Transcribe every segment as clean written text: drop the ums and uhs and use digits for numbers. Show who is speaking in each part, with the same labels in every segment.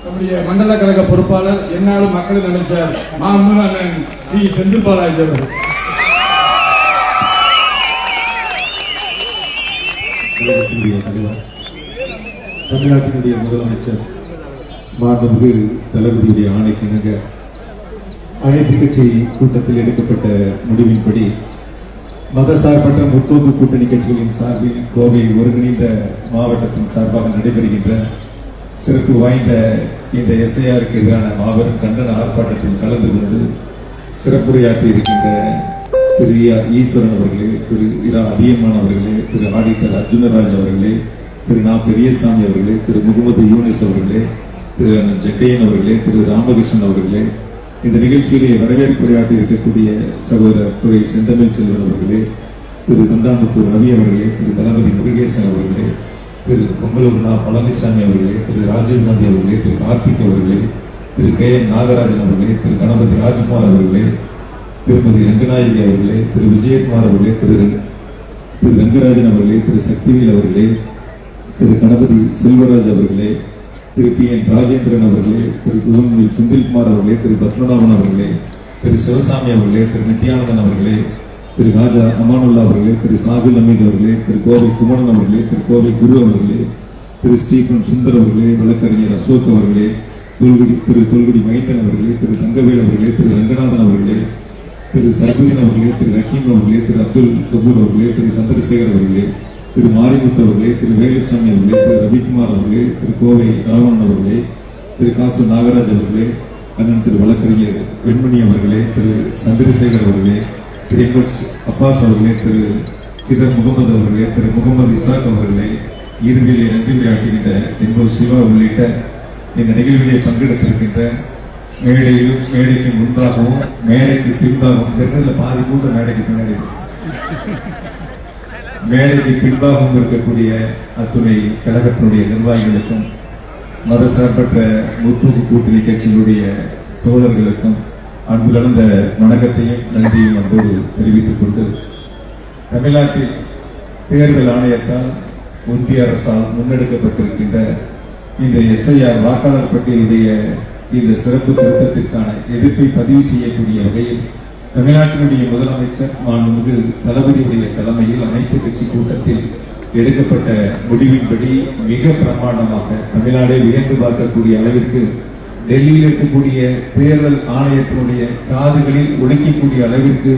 Speaker 1: நம்முடைய மண்டல கழக பொறுப்பாளர் என்னாலும் மக்களின் அமைச்சர் மாமன்னன் டி. செந்தில் பாலாஜி அவர்கள்.
Speaker 2: தமிழ்நாட்டினுடைய முதலமைச்சர் மாண்புமிகு தளபதியுடைய ஆணைக்கிணங்க அனைத்து கட்சி கூட்டத்தில் எடுக்கப்பட்ட முடிவின்படி மதசார்பற்ற முற்போக்கு கூட்டணி கட்சிகளின் சார்பில் கோவை ஒருங்கிணைந்த மாவட்டத்தின் சார்பாக நடைபெறுகின்ற சிறப்பு வாய்ந்த இந்த எஸ்ஐஆருக்கு எதிரான மாபெரும் கண்டன ஆர்ப்பாட்டத்தில் கலந்து கொண்டு சிறப்புரையாற்றி இருக்கின்ற திரு ஈஸ்வரன் அவர்களே, திரு இரா அதியமான் அவர்களே, திரு ஆடிட்டர் அர்ஜுனராஜ் அவர்களே, திரு நா பெரியசாமி அவர்களே, திரு முகமது யூனிஸ் அவர்களே, திரு ஜக்கையன் அவர்களே, திரு ராமகிருஷ்ணன் அவர்களே, இந்த நிகழ்ச்சியிலே வரவேற்புரையாற்றி இருக்கக்கூடிய சகோதரர் துறை செந்தமிழ் செல்வன் அவர்களே, திரு தொண்டாமுத்தூர் ரவி அவர்களே, திரு தளபதி முருகேசன் அவர்களே, திரு பொங்கலூர் நா பழனிசாமி அவர்களே, திரு ராஜீவ் காந்தி அவர்களே, திரு கார்த்திக் அவர்களே, திரு கே என் நாகராஜன் அவர்களே, திரு கணபதி ராஜ்குமார் அவர்களே, திருமதி ரங்கநாயகி அவர்களே, திரு விஜயகுமார் அவர்களே, திரு ரங்கராஜன் அவர்களே, திரு சக்திவேல் அவர்களே, திரு கணபதி செல்வராஜ் அவர்களே, திரு பி. என். ராஜேந்திரன் அவர்களே, திரு செந்தில்குமார் அவர்களே, திரு பத்மநாபன் அவர்களே, திரு சிவசாமி அவர்களே, திரு நித்யானந்தன் அவர்களே, திரு ராஜா அமானுல்லா அவர்களே, திரு சாகுல் அமீத் அவர்களே, திரு கோவை குமரன் அவர்களே, திரு கோவை குரு அவர்களே, திரு ஸ்ரீகன் சுந்தர் அவர்களே, வழக்கறிஞர் அசோக் அவர்களே, திரு தொல்குடி மைந்தன் அவர்களே, திரு தங்கவேல் அவர்களே, திரு ரங்கநாதன் அவர்களே, திரு சர்புதீன் அவர்களே, திரு ரஹீம் அவர்களே, திரு அப்துல் கபூர் அவர்களே, திரு சந்திரசேகர் அவர்களே, திரு மாரிமுத்து அவர்களே, திரு வேலுசாமி அவர்களே, திரு ரவிக்குமார் அவர்களே, திரு கோவை ராவணன் அவர்களே, திரு காசு நாகராஜ் அவர்களே, அண்ணன் திரு வழக்கறிஞர் வெண்மணி அவர்களே, திரு சந்திரசேகர் அவர்களே, திரு எம்.எச். அப்பாஸ் அவர்களே, திரு கிதர் முகமது அவர்களே, திரு முகமது இசாக் அவர்களே, இறுதியிலே நன்றி உரையாற்றுகின்ற எம். சிவா உள்ளிட்ட இந்த நிகழ்விலே பங்கெடுத்திருக்கின்ற மேடையிலும் மேடைக்கு முன்பாகவும் மேடைக்கு பின்பாகவும் பெண்களில் பாதி கூட்ட மேடைக்கு பின்னாடி மேடைக்கு பின்பாகவும் இருக்கக்கூடிய அத்துணை கழகத்தினுடைய நிர்வாகிகளுக்கும் மதசார்பற்ற முற்போக்கு கூட்டணி கட்சியினுடைய தோழர்களுக்கும் அன்பு கலந்த வணக்கத்தையும் நன்றியும் அன்போடு தெரிவித்துக் கொண்டு, தமிழ்நாட்டில் தேர்தல் ஆணையத்தால் ஒன்றிய அரசால் முன்னெடுக்கப்பட்டிருக்கின்ற இந்த எஸ்ஐஆர் வாக்காளர் பட்டியலுடைய இந்த சிறப்பு திருத்தத்திற்கான எதிர்ப்பை பதிவு செய்யக்கூடிய வகையில் தமிழ்நாட்டினுடைய முதலமைச்சர் மாண்புமிகு தளபதியுடைய தலைமையில் அனைத்து கட்சி கூட்டத்தில் எடுக்கப்பட்ட முடிவின்படி மிக பிரமாண்டமாக தமிழ்நாடே வியந்து பார்க்கக்கூடிய அளவிற்கு டெல்லியில் இருக்கக்கூடிய தேர்தல் ஆணையத்தினுடைய காதுகளில் ஒழிக்கக்கூடிய அளவிற்கு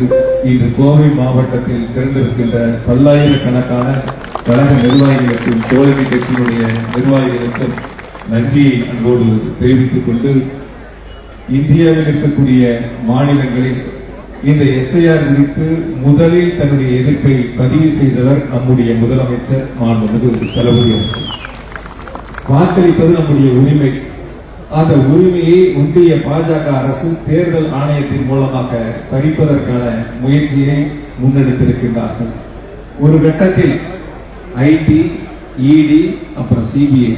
Speaker 2: இன்று கோவை மாவட்டத்தில் திரண்டிருக்கின்ற பல்லாயிரக்கணக்கான கழக நிர்வாகிகளுக்கும் தோழமை கட்சியினுடைய நிர்வாகிகளுக்கும் நன்றியை அன்போடு தெரிவித்துக் கொண்டு, இந்தியாவில் இருக்கக்கூடிய மாநிலங்களில் இந்த எஸ்ஐஆர் குறித்து முதலில் தன்னுடைய எதிர்ப்பை பதிவு செய்தவர் நம்முடைய முதலமைச்சர் மாண்புமிகு தளபதி அவர்கள். வாக்களிப்பது நம்முடைய உரிமை. அந்த உரிமையை ஒன்றிய பாஜக அரசு தேர்தல் ஆணையத்தின் மூலமாக பறிப்பதற்கான முயற்சியை முன்னெடுத்திருக்கின்றார்கள். ஒரு கட்டத்தில் ஐடி, இடி, அப்புறம் சிபிஐ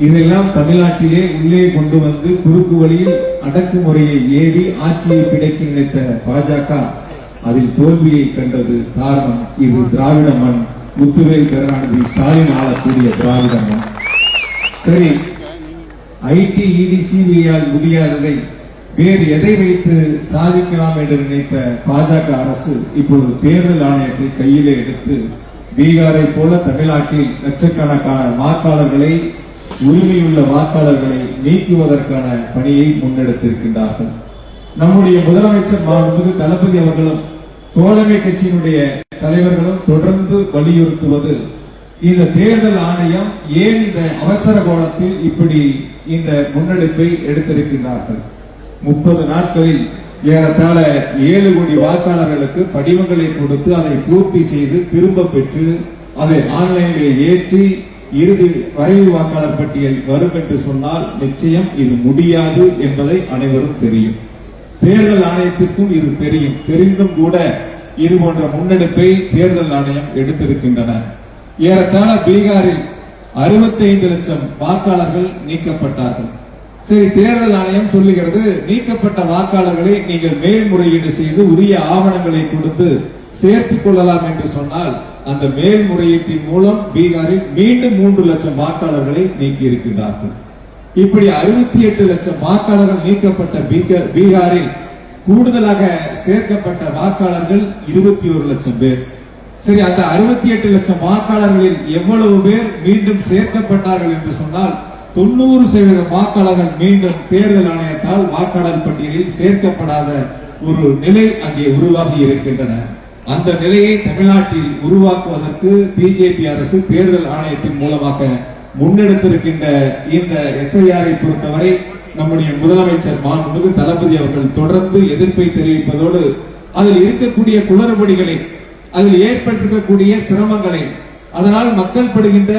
Speaker 2: இதெல்லாம் தமிழ்நாட்டிலே உள்ளே கொண்டு வந்து குறுக்கு வழியில் அடக்குமுறையை ஏவி ஆட்சியை பிடிக்க நினைத்த பாஜக அதில் தோல்வியை கண்டது. காரணம், இது திராவிட மண், முத்துவேல் கருணாநிதி ஸ்டாலின் ஆளக்கூடிய திராவிட மண். சரி, ஐடி, இடி, சிபிஐயால் முடியாததை வேறு எதை வைத்து சாதிக்கலாம் என்று நினைத்த பாஜக அரசு இப்பொழுது தேர்தல் ஆணையத்தை கையிலே எடுத்து பீகாரை போல தமிழ்நாட்டில் லட்சக்கணக்கான வாக்காளர்களை, உரிமையுள்ள வாக்காளர்களை நீக்குவதற்கான பணியை முன்னெடுத்திருக்கின்றார்கள். நம்முடைய முதலமைச்சர் மாண்புமிகு தளபதி அவர்களும் தோழமை கட்சியினுடைய தலைவர்களும் தொடர்ந்து வலியுறுத்துவது, இந்த தேர்தல் ஆணையம் ஏன் இந்த அவசர கோலத்தில் இப்படி இந்த முன்னெடுப்பை எடுத்திருக்கின்றார்கள். 30 நாட்களில் ஏறத்தாழ 7 கோடி வாக்காளர்களுக்கு படிவங்களை கொடுத்து அதை பூர்த்தி செய்து திரும்ப பெற்று அதை ஆன்லைனில் ஏற்றி இறுதி வரைவு வாக்காளர் பட்டியல் வரும் என்று சொன்னால் நிச்சயம் இது முடியாது என்பதை அனைவரும் தெரியும். தேர்தல் ஆணையத்திற்கும் இது தெரியும். தெரிந்தும் கூட இது போன்ற முன்னெடுப்பை தேர்தல் ஆணையம் எடுத்திருக்கின்றன. ஏறத்தாழ பீகாரில் 65 லட்சம் வாக்காளர்கள் நீக்கப்பட்டார்கள். சரி, தேர்தல் ஆணையம் சொல்லுகிறது, நீக்கப்பட்ட வாக்காளர்களை நீங்கள் மேல்முறையீடு செய்து உரிய ஆவணங்களை கொடுத்து சேர்த்துக் கொள்ளலாம் என்று சொன்னால், அந்த மேல்முறையீட்டின் மூலம் பீகாரில் மீண்டும் 3 லட்சம் வாக்காளர்களை நீக்கி இருக்கின்றார்கள். இப்படி 68 லட்சம் வாக்காளர்கள் நீக்கப்பட்ட பீகாரில் கூடுதலாக சேர்க்கப்பட்ட வாக்காளர்கள் 21 லட்சம் பேர். சரி, அந்த 68 லட்சம் வாக்காளர்களில் எவ்வளவு பேர் மீண்டும் சேர்க்கப்பட்டார்கள் என்று சொன்னால் 90% வாக்காளர்கள் மீண்டும் தேர்தல் ஆணையத்தால் வாக்காளர் பட்டியலில் சேர்க்கப்படாத ஒரு நிலை அங்கே உருவாகி இருக்கின்றன. அந்த நிலையை தமிழ்நாட்டில் உருவாக்குவதற்கு பிஜேபி அரசு தேர்தல் ஆணையத்தின் மூலமாக முன்னெடுத்திருக்கின்ற இந்த எஸ்ஐஆரை பொறுத்தவரை நம்முடைய முதலமைச்சர் மாண்புமிகு தளபதி அவர்கள் தொடர்ந்து எதிர்ப்பை தெரிவிப்பதோடு அதில் இருக்கக்கூடிய குளறுபடிகளை, அதில் ஏற்பட்டிருக்கக்கூடிய சிரமங்களை, அதனால் மக்கள் படுகின்ற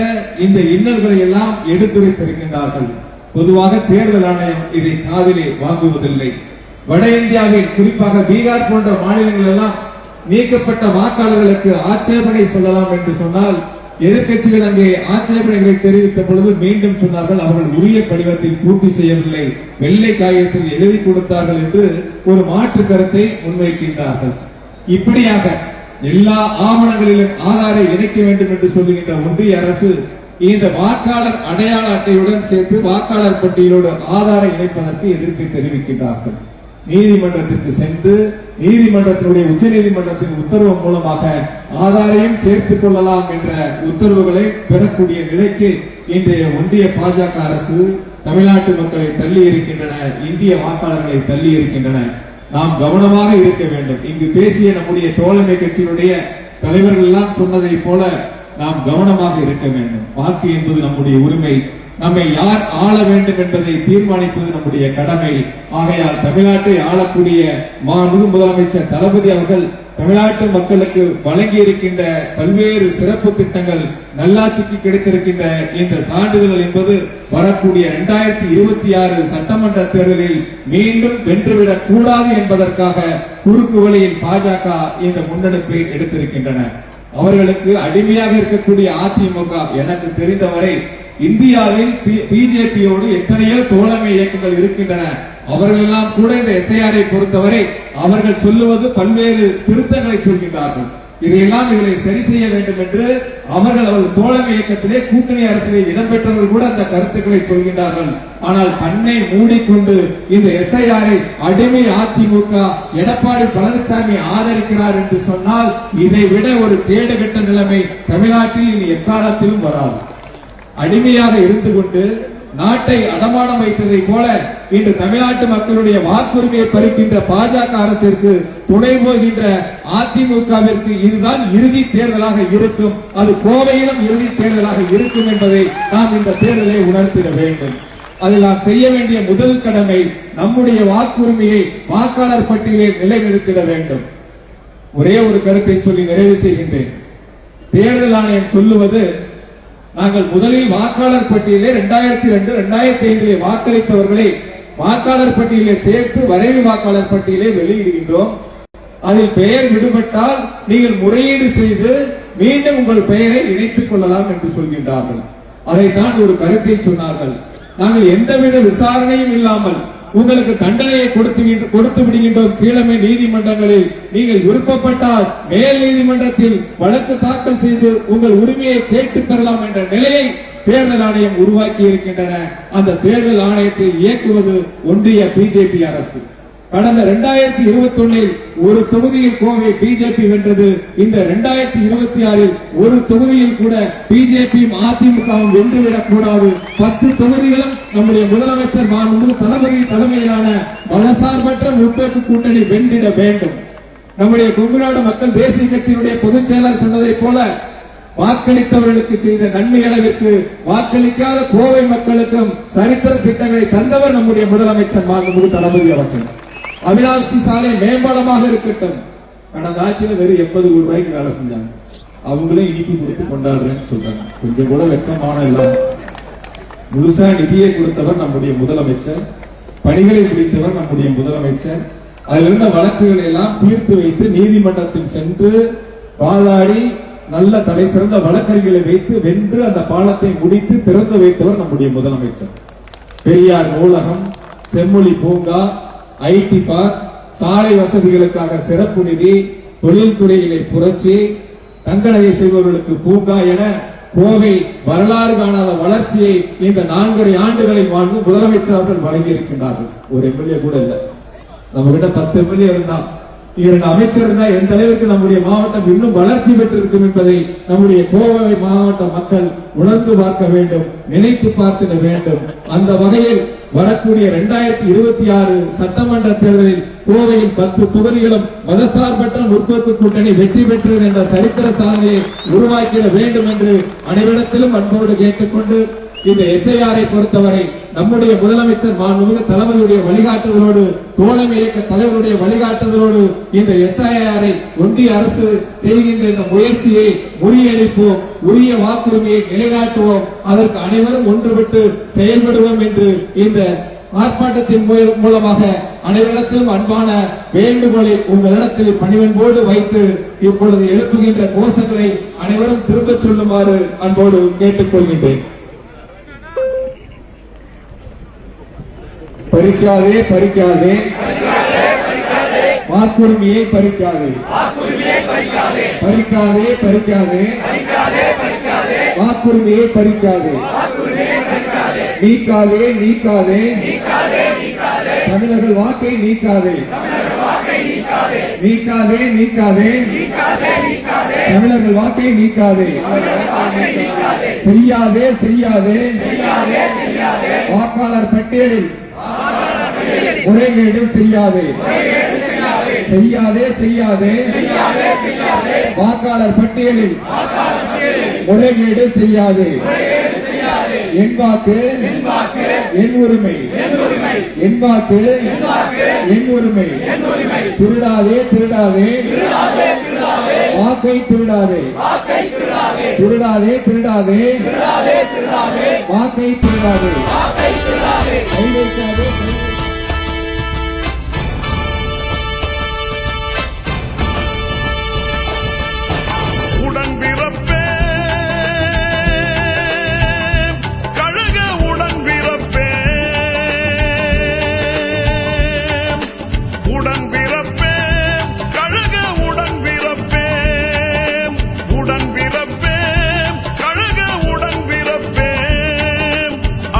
Speaker 2: இந்த இன்னல்களை எல்லாம் எடுத்துரைத்திருக்கின்றார்கள். பொதுவாக தேர்தல் ஆணையம் இதை காதிலே வாங்குவதில்லை. வட இந்தியாவில் குறிப்பாக பீகார் போன்ற மாநிலங்கள் எல்லாம் நீக்கப்பட்ட வாக்காளர்களுக்கு ஆட்சேபனை சொல்லலாம் என்று சொன்னால் எதிர்கட்சிகள் அங்கே ஆட்சேபனைகளை தெரிவித்த பொழுது மீண்டும் சொன்னார்கள் அவர்கள் உரிய படிவத்தில் பூர்த்தி செய்யவில்லை, வெள்ளை காகிதத்தில் எழுதி கொடுத்தார்கள் என்று ஒரு மாற்று கருத்தை முன்வைக்கின்றார்கள். இப்படியாக எல்லா ஆவணங்களிலும் ஆதாரை இணைக்க வேண்டும் என்று சொல்லுகின்ற ஒன்றிய அரசு இந்த வாக்காளர் அடையாள அட்டையுடன் சேர்த்து வாக்காளர் பட்டியலோடு ஆதாரை இணைப்பதற்கு எதிர்ப்பை தெரிவிக்கின்றார்கள். நீதிமன்றத்திற்கு சென்று நீதிமன்றத்தினுடைய உச்ச நீதிமன்றத்தின் உத்தரவு மூலமாக ஆதாரையும் சேர்த்துக் கொள்ளலாம் என்ற உத்தரவுகளை பெறக்கூடிய நிலைக்கு இன்றைய ஒன்றிய பாஜக அரசு தமிழ்நாட்டு மக்களை தள்ளி இருக்கின்றன, இந்திய வாக்காளர்களை தள்ளி இருக்கின்றன. நாம் கவனமாக இருக்க வேண்டும். இங்கு பேசிய நம்முடைய தோழமை கட்சியினுடைய தலைவர்கள் எல்லாம் சொன்னதை போல நாம் கவனமாக இருக்க வேண்டும். வாக்கு என்பது நம்முடைய உரிமை. நம்மை யார் ஆள வேண்டும் என்பதை தீர்மானிப்பது நம்முடைய கடமை. ஆகையால் தமிழ்நாட்டை ஆளக்கூடிய மாண்புமிகு முதலமைச்சர் தளபதி அவர்கள் தமிழ்நாட்டு மக்களுக்கு வழங்கி இருக்கின்ற பல்வேறு சிறப்பு திட்டங்கள், நல்லாட்சிக்கு கிடைத்திருக்கின்ற இந்த சான்றிதழ் என்பது வரக்கூடிய 2026 சட்டமன்ற தேர்தலில் மீண்டும் வென்றுவிடக் கூடாது என்பதற்காக குறுக்கு வழியில் பாஜக இந்த முன்னெடுப்பை எடுத்திருக்கின்றன. அவர்களுக்கு அடிமையாக இருக்கக்கூடிய அதிமுக எனக்கு தெரிந்தவரை இந்தியாவில் பிஜேபியோடு எத்தனையோ தோழமை இயக்கங்கள் இருக்கின்றன. அவர்கள் எல்லாம் கூட இந்த எஸ்ஐஆரை பொறுத்தவரை அவர்கள் சொல்லுவது பல்வேறு திருத்தங்களை சொல்கின்றார்கள். இதையெல்லாம் இதிலே சரி செய்ய வேண்டும் என்று அவர்கள் தோழமை இயக்கத்திலே கூட்டணி அரசிலே இடம்பெற்றவர்கள் கூட அந்த கருத்துக்களை சொல்கின்றார்கள். ஆனால் கண்ணை மூடிக்கொண்டு இந்த எஸ்ஐஆரை அடிமை அதிமுக எடப்பாடி பழனிசாமி ஆதரிக்கிறார் என்று சொன்னால் இதை விட ஒரு கேடுகெட்ட நிலைமை தமிழ்நாட்டில் இனி எக்காலத்திலும் வராது. அடிமையாக இருந்து கொண்டு நாட்டை அடமானம் வைத்ததை போல இன்று தமிழ்நாட்டு மக்களுடைய வாக்குரிமையை பறிக்கின்ற பாஜக அரசிற்கு துணை போகின்ற அதிமுகவிற்கு இதுதான் இறுதி தேர்தலாக இருக்கும். அது கோவையிலும் இறுதி தேர்தலாக இருக்கும் என்பதை நாம் இந்த தேர்தலை உணர்த்திட வேண்டும். அதில் நாம் செய்ய வேண்டிய முதல் கடமை நம்முடைய வாக்குரிமையை வாக்காளர் பட்டியலில் நிலைநிறுத்திட வேண்டும். ஒரே ஒரு கருத்தை சொல்லி நிறைவு செய்கின்றேன். தேர்தல் ஆணையம் சொல்லுவது நாங்கள் முதலில் வாக்காளர் பட்டியலே 2002, 2005 வாக்களித்தவர்களை வாக்காளர் பட்டியலை சேர்த்து வரைவு வாக்காளர் பட்டியலை வெளியிடுகின்றோம். அதில் பெயர் விடுபட்டால் நீங்கள் முறையீடு செய்து மீண்டும் உங்கள் பெயரை இணைத்துக் கொள்ளலாம் என்று சொல்கின்றார்கள். அதைத்தான் ஒரு கருத்தை சொன்னார்கள். நாங்கள் எந்தவித விசாரணையும் இல்லாமல் உங்களுக்கு தண்டனையை கொடுத்து விடுகின்றோம் கீழமை நீதிமன்றங்களில். நீங்கள் விருப்பப்பட்டால் மேல் நீதிமன்றத்தில் வழக்கு தாக்கல் செய்து உங்கள் உரிமையை கேட்டு பெறலாம் என்ற நிலையை தேர்தல் ஆணையம் உருவாக்கி இருக்கின்றன. அந்த தேர்தல் ஆணையத்தை இயக்குவது ஒன்றிய பிஜேபி அரசு. கடந்த 2021 ஒரு தொகுதியில் கோவை பிஜேபி வென்றது. இந்த 2026 ஒரு தொகுதியில் கூட பிஜேபியும் அதிமுகவும் வென்றுவிடக் கூடாது. 10 தொகுதிகளும் நம்முடைய முதலமைச்சர் மாண்புமிகு தளபதி தலைமையிலான மதசார்பற்ற முற்போக்கு கூட்டணி வென்றிட வேண்டும். நம்முடைய கொங்கு நாடு மக்கள் தேசிய கட்சியினுடைய பொதுச் செயலர் சொன்னதை போல வாக்களித்தவர்களுக்கு செய்த நன்மை அளவிற்கு வாக்களிக்காத கோவை மக்களுக்கும் சரித்திர திட்டங்களை தந்தவர் நம்முடைய முதலமைச்சர் மாண்புமிகு தளபதி அவர்கள். அவினாசி சாலை மேம்பாலமாக இருக்கட்டும், கடந்த ஆட்சியில வெறும் 80 கோடி ரூபாய்க்கு வேலை செஞ்சாங்க. அவங்களே இனிப்பு கொடுத்து கொண்டாடுறேன்னு சொல்றாங்க. கொஞ்சம் கூட வெக்கமான இல்லாம முழுசா நிதியை கொடுத்தவர் நம்முடைய முதலமைச்சர், பணிகளை முடித்தவர் நம்முடைய முதலமைச்சர். அதில் இருந்த வழக்குகளை எல்லாம் தீர்த்து வைத்து நீதிமன்றத்தில் சென்று வாதாடி நல்ல தலை சிறந்த வழக்கறிஞர்களை வைத்து வென்று அந்த பாலத்தை முடித்து திறந்து வைத்தவர் நம்முடைய முதலமைச்சர். பெரியார் நூலகம், செம்மொழி பூங்கா, ஐடி பார்க், சாலை வசதிகளுக்காக சிறப்பு நிதி, தொழில்துறையிலே புரட்சி, தங்கநகை செய்பவர்களுக்கு பூங்கா என கோவை வரலாறு காணாத வளர்ச்சியை இந்த 4.5 ஆண்டுகளில் வாழ்ந்து முதலமைச்சர் அவர்கள் வழங்கி இருக்கின்றார்கள். ஒரு எம்எல்ஏ கூட இல்ல, நம்ம கிட்ட 10 எம்எல்ஏ இருந்தா 2 அமைச்சர் இருந்தா எந்த அளவுக்கு நம்முடைய மாவட்டம் இன்னும் வளர்ச்சி பெற்றிருக்கும் என்பதை நம்முடைய கோவை மாவட்ட மக்கள் உணர்ந்து பார்க்க வேண்டும், நினைத்து பார்த்திட வேண்டும். அந்த வகையில் வரக்கூடிய 2026 சட்டமன்ற தேர்தலில் கோவையில் 10 தொகுதிகளும் மதசார்பற்ற முற்போக்கு கூட்டணி வெற்றி பெற்றது என்ற சரித்திர சாதனையை உருவாக்கிட வேண்டும் என்று அனைவரிடத்திலும் அன்போடு கேட்டுக்கொண்டு, இந்த எஸ்ஐஆரை பொறுத்தவரை நம்முடைய முதலமைச்சர் மாண்புமிகு தளபதியுடைய வழிகாட்டுதலோடு, தோழமை இயக்க தலைவருடைய வழிகாட்டுதலோடு இந்த எஸ்ஐஆரை ஒன்றிய அரசு செய்கின்ற இந்த முயற்சியை முறியடிப்போம், உரிய வாக்குரிமையை நிலைநாட்டுவோம், அதற்கு அனைவரும் ஒன்றுபட்டு செயல்படுவோம் என்று இந்த ஆர்ப்பாட்டத்தின் மூலமாக அனைவரிடத்திலும் அன்பான வேண்டுகோளை உங்களிடத்தில் பணிவன்போடு வைத்து இப்பொழுது எழுப்புகின்ற கோஷங்களை அனைவரும் திரும்பச் சொல்லுமாறு அன்போடு கேட்டுக்கொள்கின்றேன். பறிக்காதே பறிக்காதே வாக்குரிமையை பறிக்காதே, பறிக்காதே பறிக்காதே வாக்குரிமையை பறிக்காதே, நீக்காதே நீக்காதே தமிழர்கள் வாக்கை நீக்காதே, நீக்காதே நீக்காதே தமிழர்கள் வாக்கை நீக்காதே, செய்யாதே செய்யாதே வாக்காளர் பட்டியலில் முறைகேடு செய்யாதே, செய்யாதே செய்யாதே வாக்காளர் பட்டியலில் முறைகேடு செய்யாதே, என் வாக்கு என் உரிமை, என் வாக்கு என் உரிமை, திருடாதே திருடாதே வாக்கை திருடாதே, திருடாதே திருடாதே வாக்கை திருடாதே, கை வைக்காதே.
Speaker 3: உடன்பிறப்பே கழக உடன்பிறப்பே, உடன்பிறப்பே கழக உடன்பிறப்பே, உடன்பிறப்பே கழக உடன்பிறப்பே,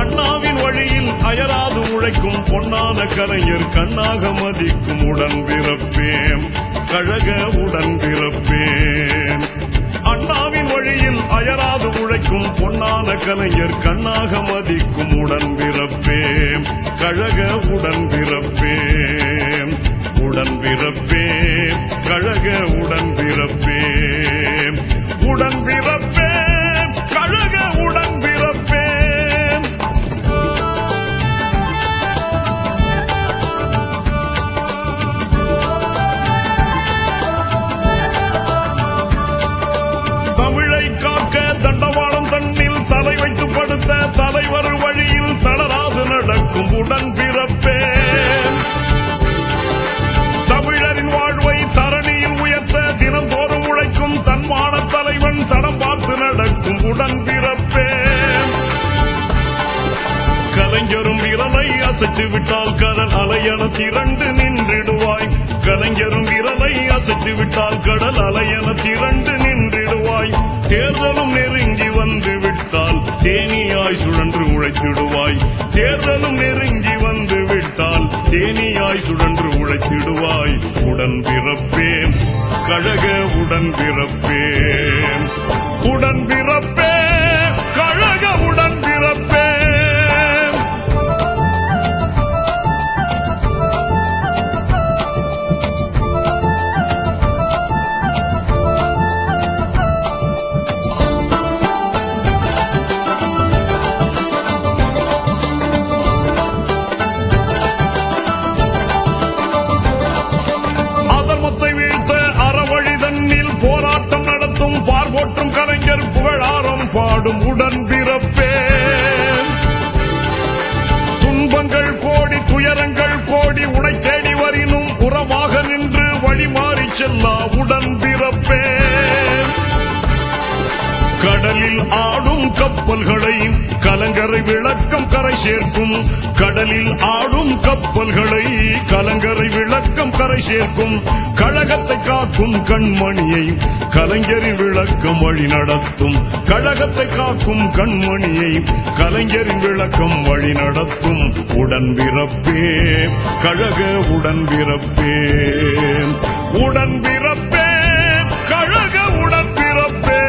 Speaker 3: அண்ணாவின் வழியில் அயராது உழைக்கும் பொன்னான கலைஞர் கண்ணாக மதிக்கும் உடன்பிறப்பேன், கழக உடன்பிறப்பேன், அண்ணாவின் வழியில் அயராது உழைக்கும் பொன்னான கலைஞர் கண்ணாக மதிக்கும் உடன்பிறப்பேன், கழக உடன்பிறப்பேன், உடன்பிறப்பேன் கழக உடன்பிறப்பேன், உடன்பிறப்பேன் கழக உடன்பிறப்பேன். தமிழை காக்க தண்டவாளம் தன்னில் தலை வைத்து படுத்த தலைவர் வழியில் தளராது நடக்கும் உடன்பிறப்பேன், தமிழரின் வாழ்வை தரணியில் உயர்த்த தினந்தோறும் உழைக்கும் தன்மான தலைவன் தடம் பார்த்து நடக்கும் உடன்பிறப்பேன், கலைஞரும் விரலை அசைத்து விட்டால் கடல் அலையென திரண்டு நின்றிடுவாய், கலைஞரும் விரலை அசைத்து விட்டால் கடல் அலையென திரண்டு நின்றிடுவாய், தேர்தலும் நெருங்கி வந்து விட்டால் தேனியாய் சுழன்று உழைத்திடுவாய், தேர்தலும் நெருங்கி வந்து விட்டால் தேனியாய் சுழன்று உழைத்திடுவாய், உடன்பிறப்பேன் கழக உடன்பிறப்பேன், உடன்பிறப்பே கழக உடன்பிறப்பேன். அதர்மத்தை வீழ்த்த அறவழி தன்னில் போராட்டம் நடத்தும் பார்வோற்றும் கலைஞர் புகழாரம் பாடும் உடன்பிறப்பேன், துன்பங்கள் கோடி துயரங்கள் கோடி உனை தேடி வரினும் உறவாக நின்று வழி மாறி செல்லா உடன்பிறப்பேன், கடலில் ஆடும் கப்பல்களை கலங்கரை விளக்கம் கரை சேர்க்கும். கடலில் ஆடும் கப்பல்களை கலங்கரை விளக்கம் கரை சேர்க்கும். கழகத்தை காக்கும் கண்மணியை கலைஞரின் விளக்கம் வழி நடத்தும். கழகத்தை காக்கும் கண்மணியை கலைஞரின் விளக்கம் வழி நடத்தும். உடன்பிறப்பே கழக உடன்பிறப்பே, உடன்பிறப்பே கழக உடன்பிறப்பே.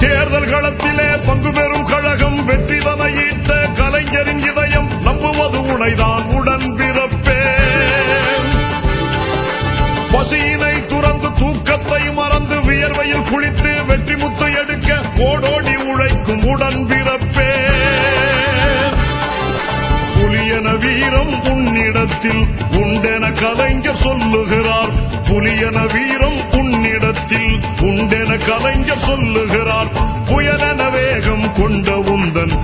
Speaker 3: தேர்தல் களத்திலே பங்கு பெறும் கழகம் வெற்றிதனை ஈட்ட கலைஞரின் இதயம் நம்புவது உனைதான் உடன்பிறப்பே. பசியினை துறந்து தூக்கத்தை மறந்து வியர்வையில் குளித்து வெற்றி முத்து எடுக்க கோடோடி உழைக்கும் உடன்பிறப்பே. புலியன வீரம் உன்னிடத்தில் உண்டென கலைஞர் சொல்லுகிறார். புலியன வீரம் உன்னிடத்தில் உண்டென கலைஞர் சொல்லுகிறார். புயலென வேகம் கொண்ட உந்தன்